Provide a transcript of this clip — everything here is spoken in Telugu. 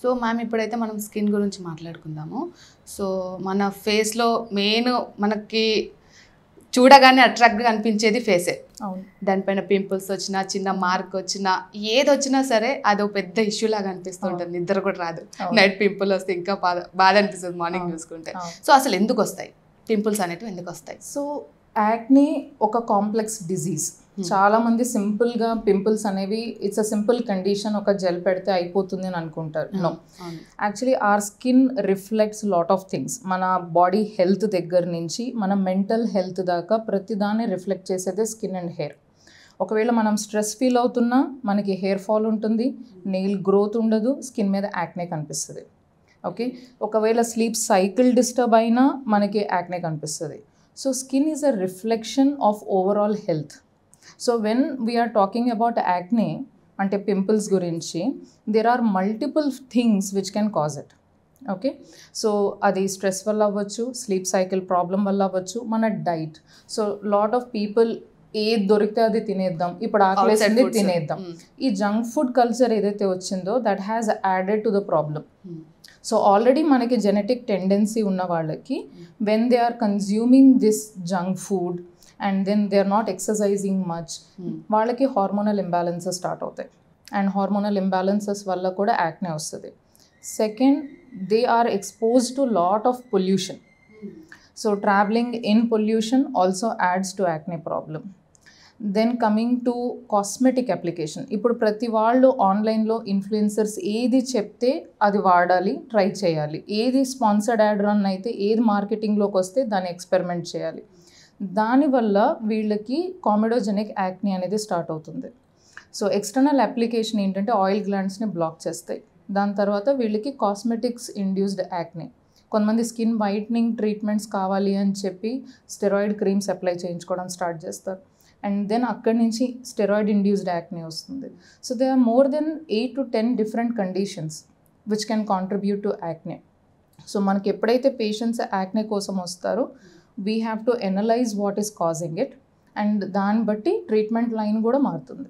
సో మ్యామ్ ఇప్పుడైతే మనం స్కిన్ గురించి మాట్లాడుకుందాము. సో మన ఫేస్లో మెయిన్ మనకి చూడగానే అట్రాక్ట్గా అనిపించేది ఫేసే. అవును. దానిపైన పింపుల్స్ వచ్చినా, చిన్న మార్క్ వచ్చినా, ఏది వచ్చినా సరే అదో పెద్ద ఇష్యూ లాగా అనిపిస్తూ ఉంటుంది. నిద్ర కూడా రాదు. నైట్ పింపుల్ వస్తే ఇంకా బాధ అనిపిస్తుంది మార్నింగ్ చూసుకుంటే. సో అసలు ఎందుకు వస్తాయి పింపుల్స్ అనేటివి, ఎందుకు వస్తాయి? సో యాక్నే ఒక కాంప్లెక్స్ డిజీజ్. చాలా మంది సింపుల్ గా పింపుల్స్ అనేవి ఇట్స్ అ సింపుల్ కండిషన్, ఒక జెల్ పెడితే అయిపోతుంది అని అనుకుంటారు. No, actually our skin reflects lot of things. మన బాడీ హెల్త్ దగ్గర నుంచి మన మెంటల్ హెల్త్ దాకా ప్రతిదాన్ని రిఫ్లెక్ట్ చేసేదే స్కిన్ అండ్ హెయిర్. ఒకవేళ మనం స్ట్రెస్ ఫీల్ అవుతున్నా మనకి హెయిర్ ఫాల్ ఉంటుంది, నెయిల్ గ్రోత్ ఉండదు, స్కిన్ మీద యాక్నే కనిపిస్తుంది. ఓకే, ఒకవేళ స్లీప్ సైకిల్ డిస్టర్బ్ అయినా మనకి యాక్నే కనిపిస్తుంది. So skin is a reflection of overall health. So when we're talking about acne అంటే పింపుల్స్ గురించి, there are multiple things which can cause it. Okay, so అది స్ట్రెస్ వల్ల అవ్వచ్చు, స్లీప్ సైకిల్ ప్రాబ్లం వల్ల అవ్వచ్చు, మన diet. So lot of people ఏది దొరికితే అది తినేద్దాం, ఇప్పుడు ఆకలేసింది తినేద్దాం. ఈ జంక్ ఫుడ్ కల్చర్ ఏదైతే వచ్చిందో that has added to the problem. So already మనకి జెనెటిక్ టెండెన్సీ ఉన్న వాళ్ళకి when they are consuming this junk food and then they are not exercising much, వాళ్ళకి హార్మోనల్ ఇంబ్యాలెన్సెస్ స్టార్ట్ అవుతాయి. అండ్ హార్మోనల్ ఇంబ్యాలెన్సెస్ వల్ల కూడా యాక్నే వస్తుంది. Second, they are exposed to lot of pollution. So travelling in pollution also adds to acne problem. Then coming to cosmetic application. ఇప్పుడు ప్రతి వాళ్ళు ఆన్లైన్లో ఇన్ఫ్లుయెన్సర్స్ ఏది చెప్తే అది వాడాలి, ట్రై చేయాలి. ఏది స్పాన్సర్డ్ యాడ్ రన్ అయితే, ఏది మార్కెటింగ్లోకి వస్తే దాన్ని ఎక్స్పెరిమెంట్ చేయాలి. దానివల్ల వీళ్ళకి కామెడోజెనిక్ యాక్నే అనేది స్టార్ట్ అవుతుంది. సో ఎక్స్టర్నల్ అప్లికేషన్ ఏంటంటే ఆయిల్ గ్లాండ్స్ని బ్లాక్ చేస్తాయి. దాని తర్వాత వీళ్ళకి కాస్మెటిక్స్ ఇండ్యూస్డ్ యాక్నే. కొంతమంది స్కిన్ వైట్నింగ్ ట్రీట్మెంట్స్ కావాలి అని చెప్పి స్టెరాయిడ్ క్రీమ్స్ అప్లై చేయించుకోవడం స్టార్ట్ చేస్తారు. అండ్ దెన్ అక్కడి నుంచి స్టెరాయిడ్ ఇండ్యూస్డ్ యాక్నే వస్తుంది. So they are more than 8 to 10 different conditions which can contribute to acne. So మనకి ఎప్పుడైతే పేషెంట్స్ యాక్నే కోసం వస్తారో we have to analyse what is causing it, and దాన్ని బట్టి ట్రీట్మెంట్ లైన్ కూడా మారుతుంది.